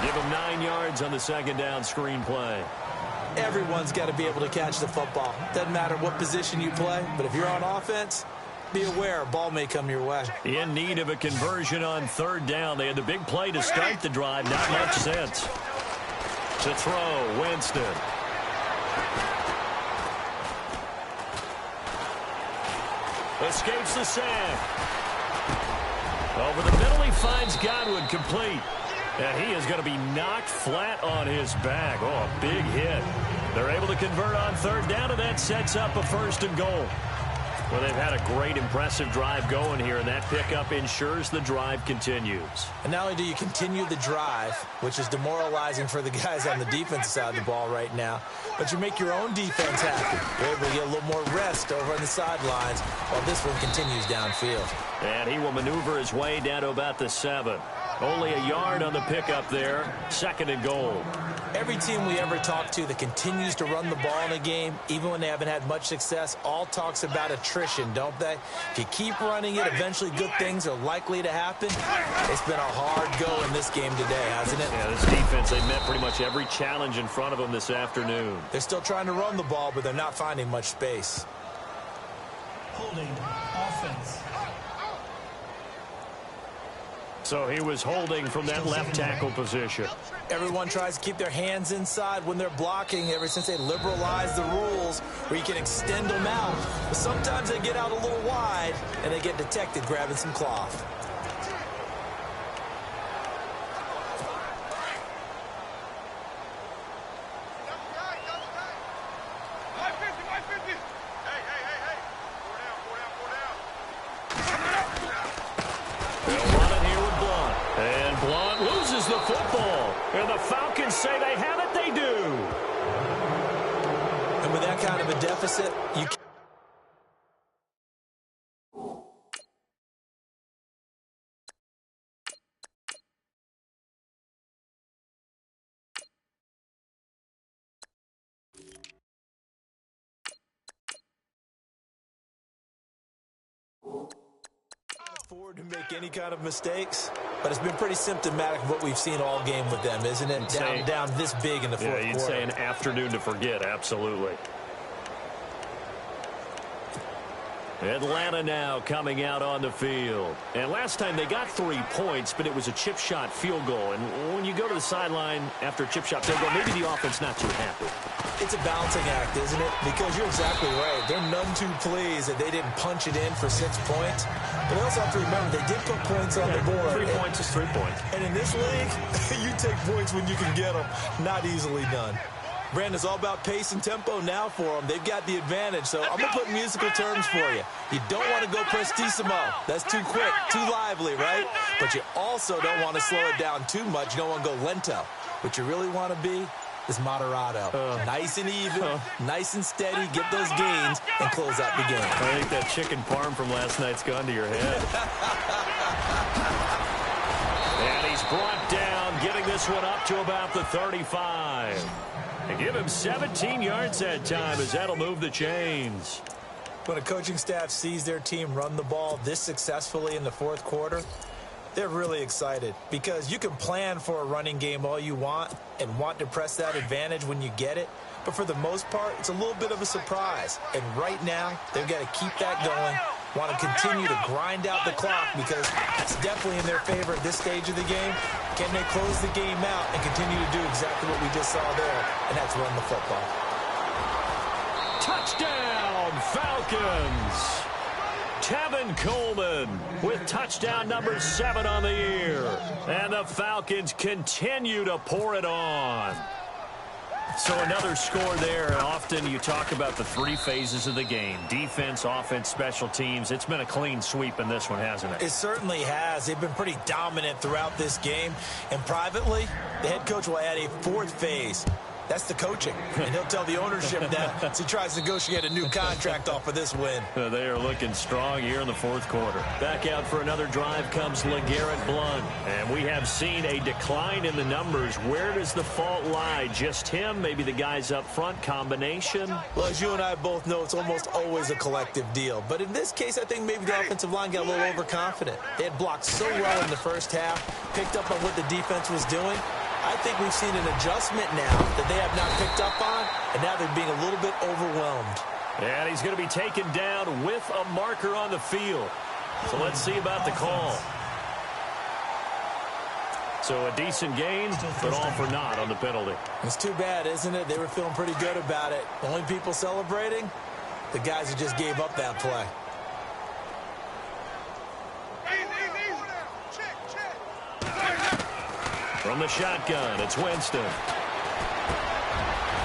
Give him 9 yards on the 2nd down screen play. Everyone's got to be able to catch the football. Doesn't matter what position you play, but if you're on offense, be aware a ball may come your way. In need of a conversion on 3rd down. They had the big play to start the drive. Not much sense. To throw, Winston. Escapes the sack. Over the middle, he finds Godwin complete. And he is going to be knocked flat on his back. Oh, a big hit. They're able to convert on 3rd down, and that sets up a 1st and goal. Well, they've had a great, impressive drive going here, and that pickup ensures the drive continues. And not only do you continue the drive, which is demoralizing for the guys on the defensive side of the ball right now, but you make your own defense happy. You're able to get a little more rest over on the sidelines while this one continues downfield. And he will maneuver his way down to about the 7. Only a yard on the pickup there. 2nd and goal. Every team we ever talk to that continues to run the ball in a game, even when they haven't had much success, all talks about attrition, don't they? If you keep running it, eventually good things are likely to happen. It's been a hard go in this game today, hasn't it? Yeah, this defense, they met pretty much every challenge in front of them this afternoon. They're still trying to run the ball, but they're not finding much space. Holding offense. So he was holding from that left tackle position. Everyone tries to keep their hands inside when they're blocking ever since they liberalized the rules where you can extend them out. But sometimes they get out a little wide and they get detected grabbing some cloth. The football, and the Falcons say they have it. They do. And with that kind of a deficit, you can't. Afford to make any kind of mistakes, but it's been pretty symptomatic of what we've seen all game with them, isn't it? Down this big in the fourth quarter. Yeah, you'd say an afternoon to forget, absolutely. Atlanta now coming out on the field. And last time they got 3 points, but it was a chip shot field goal. And when you go to the sideline after a chip shot field goal, maybe the offense not too happy. It's a balancing act, isn't it? Because you're exactly right. They're none too pleased that they didn't punch it in for 6 points. But they also have to remember they did put points on the board. 3 points is 3 points. And in this league, you take points when you can get them. Not easily done. Brandon, it's all about pace and tempo now for them. They've got the advantage, so I'm going to put musical terms for you. You don't want to go prestissimo. That's too quick, too lively, right? But you also don't want to slow it down too much. You don't want to go lento. What you really want to be is moderato. Nice and even, nice and steady, get those gains, and close out the game. I think that chicken parm from last night's gone to your head. And he's brought down, getting this one up to about the 35. They give him 17 yards that time as that'll move the chains. When a coaching staff sees their team run the ball this successfully in the fourth quarter, they're really excited because you can plan for a running game all you want and want to press that advantage when you get it. But for the most part, it's a little bit of a surprise. And right now, they've got to keep that going, want to continue to grind out the clock because it's definitely in their favor at this stage of the game. Can they close the game out and continue to do exactly what we just saw there, and that's run the football. Touchdown, Falcons! Tevin Coleman with touchdown number 7 on the year. And the Falcons continue to pour it on. So another score there. Often you talk about the 3 phases of the game. Defense, offense, special teams. It's been a clean sweep in this one, hasn't it? It certainly has. They've been pretty dominant throughout this game. And privately, the head coach will add a 4th phase. That's the coaching. And he'll tell the ownership that as he tries to negotiate a new contract off of this win. They are looking strong here in the fourth quarter. Back out for another drive comes LeGarrette Blount. And we have seen a decline in the numbers. Where does the fault lie? Just him? Maybe the guys up front? Combination? Well, as you and I both know, it's almost always a collective deal. But in this case, I think maybe the offensive line got a little overconfident. They had blocked so well in the first half, picked up on what the defense was doing. I think we've seen an adjustment now that they have not picked up on, and now they're being a little bit overwhelmed. And he's going to be taken down with a marker on the field. So let's see about the call. So a decent gain, but all for naught on the penalty. It's too bad, isn't it? They were feeling pretty good about it. The only people celebrating, the guys who just gave up that play. From the shotgun, it's Winston.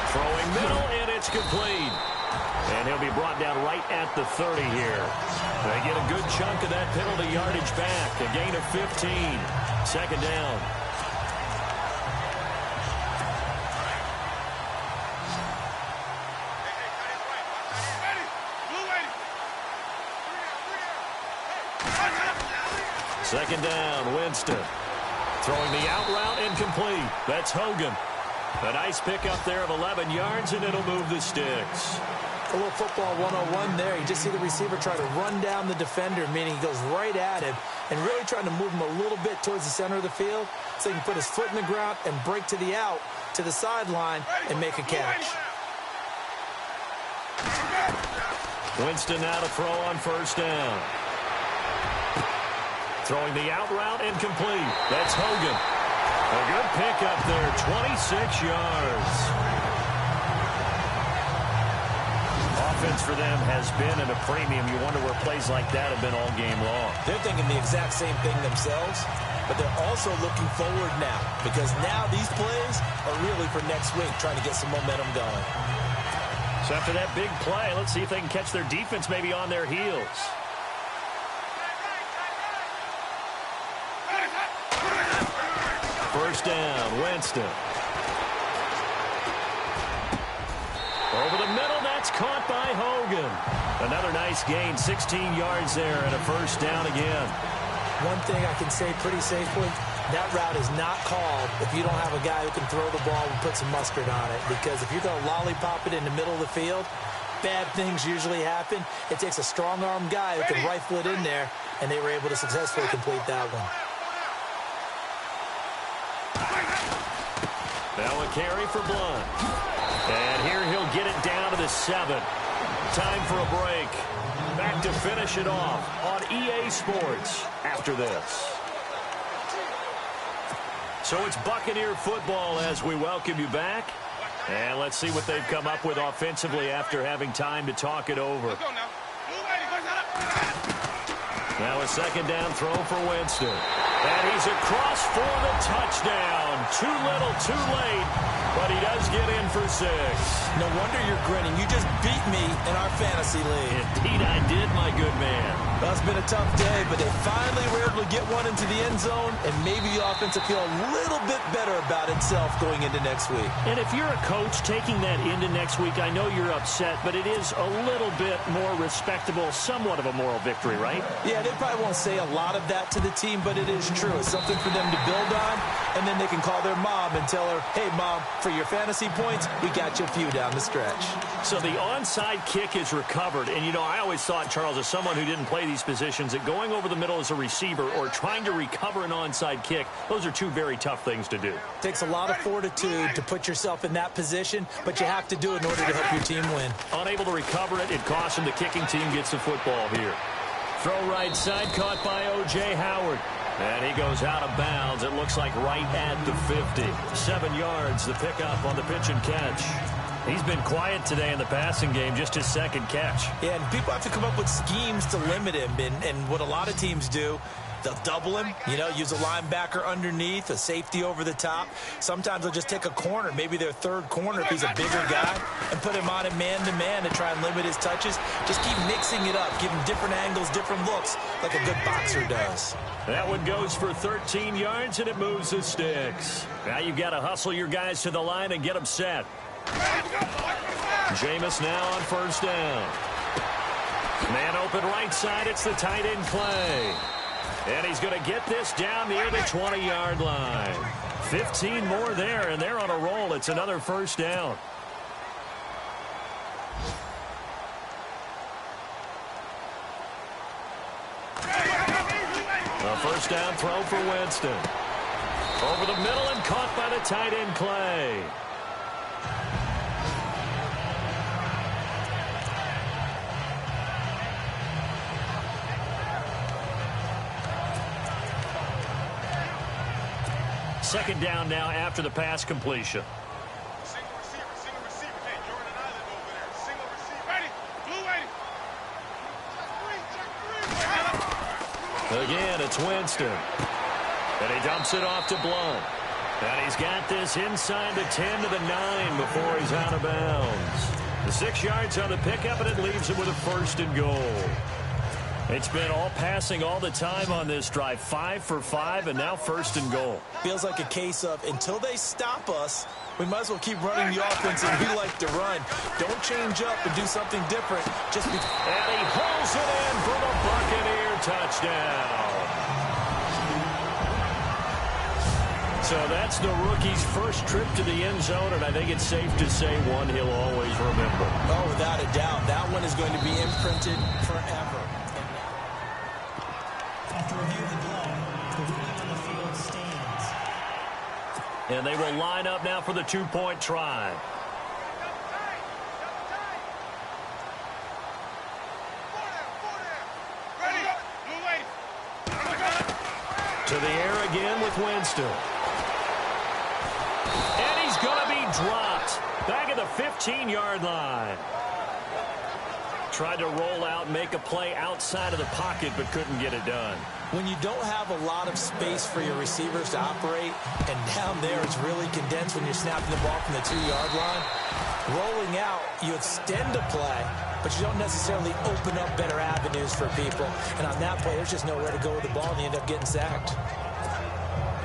Throwing middle, and it's complete. And he'll be brought down right at the 30 here. They get a good chunk of that penalty yardage back. A gain of 15. Second down. Second down, Winston. Throwing the out route incomplete. That's Hogan. A nice pickup there of 11 yards, and it'll move the sticks. A little football 101 there. You just see the receiver try to run down the defender, meaning he goes right at him and really trying to move him a little bit towards the center of the field so he can put his foot in the ground and break to the out, to the sideline, and make a catch. Winston now to throw on first down. Throwing the out route incomplete. That's Hogan. A good pickup there, 26 yards. Offense for them has been at a premium. You wonder where plays like that have been all game long. They're thinking the exact same thing themselves, but they're also looking forward now because now these plays are really for next week, trying to get some momentum going. So after that big play, let's see if they can catch their defense maybe on their heels. First down, Winston. Over the middle, that's caught by Hogan. Another nice gain, 16 yards there and a first down again. One thing I can say pretty safely, that route is not called if you don't have a guy who can throw the ball and put some mustard on it. Because if you're going to lollipop it in the middle of the field, bad things usually happen. It takes a strong-arm guy who can rifle it in there, and they were able to successfully complete that one. Now a carry for Blount. And here he'll get it down to the 7. Time for a break. back to finish it off on EA Sports after this. So it's Buccaneer football as we welcome you back. And let's see what they've come up with offensively after having time to talk it over. Now a second down throw for Winston. And he's across for the touchdown. Too little, too late, but he does get in for 6. No wonder you're grinning. You just beat me in our fantasy league. Indeed I did, my good man. Well, it's been a tough day, but they finally were able to get one into the end zone, and maybe the offense will feel a little bit better about itself going into next week. And if you're a coach taking that into next week, I know you're upset, but it is a little bit more respectable, somewhat of a moral victory, right? Yeah, they probably won't say a lot of that to the team, but it is true. It's something for them to build on, and then they can call their mom and tell her, hey, Mom, for your fantasy points, we got you a few down the stretch. So the onside kick is recovered, and, you know, I always thought, Charles, as someone who didn't play these positions, that going over the middle as a receiver or trying to recover an onside kick, those are two very tough things to do. Takes a lot of fortitude to put yourself in that position, but you have to do it in order to help your team win. Unable to recover it, it costs him. The kicking team gets the football here. Throw right side, caught by O.J. Howard. And he goes out of bounds. It looks like right at the 50. 7 yards, the pickup on the pitch and catch. He's been quiet today in the passing game, just his second catch. Yeah, and people have to come up with schemes to limit him. And what a lot of teams do, they'll double him, you know, use a linebacker underneath, a safety over the top. Sometimes they'll just take a corner, maybe their third corner if he's a bigger guy, and put him on a man-to-man to try and limit his touches. Just keep mixing it up, give him different angles, different looks, like a good boxer does. That one goes for 13 yards, and it moves the sticks. Now you've got to hustle your guys to the line and get them set. Jameis now on first down. Man open right side. It's the tight end play. And he's going to get this down near the 20-yard line. 15 more there, and they're on a roll. It's another first down. A first down throw for Winston. Over the middle and caught by the tight end Clay. Second down now after the pass completion. Single receiver. Hey, you're on an island over there. Single receiver. Ready? Blue waiting. Check three. Again, it's Winston. And he dumps it off to Blount. And he's got this inside the 10 to the 9 before he's out of bounds. The 6 yards on the pickup, and it leaves him with a first and goal. It's been all passing all the time on this drive. 5 for 5, and now first and goal. Feels like a case of until they stop us, we might as well keep running the offense, and we like to run. Don't change up and do something different. And he holds it in for the Buccaneer touchdown. So that's the rookie's first trip to the end zone, and I think it's safe to say one he'll always remember. Oh, without a doubt. That one is going to be imprinted forever. After review of the play, the ruling on the field stands. And they will line up now for the two-point try. To the air again with Winston. And he's going to be dropped. Back at the 15-yard line. Tried to roll out, make a play outside of the pocket, but couldn't get it done. When you don't have a lot of space for your receivers to operate, and down there it's really condensed when you're snapping the ball from the 2-yard line, rolling out, you extend a play, but you don't necessarily open up better avenues for people. And on that play, there's just nowhere to go with the ball, and you end up getting sacked.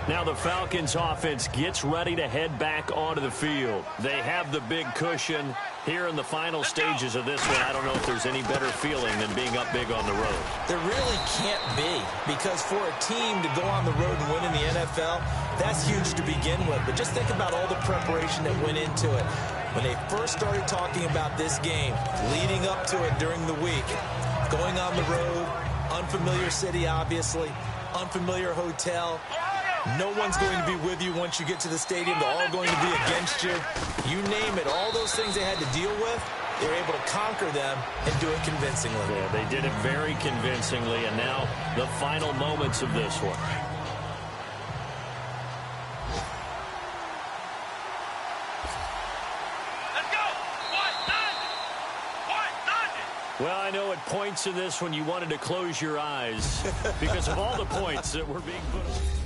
Now the Falcons offense gets ready to head back onto the field. They have the big cushion here in the final stages of this one. I don't know if there's any better feeling than being up big on the road. There really can't be, because for a team to go on the road and win in the NFL, that's huge to begin with. But just think about all the preparation that went into it. When they first started talking about this game, leading up to it during the week, going on the road, unfamiliar city, obviously, unfamiliar hotel. No one's going to be with you once you get to the stadium. They're all going to be against you. You name it. All those things they had to deal with. they were able to conquer them and do it convincingly. Yeah, they did it very convincingly, and now the final moments of this one. Let's go. Well, I know at points in this when you wanted to close your eyes because of all the points that were being put on.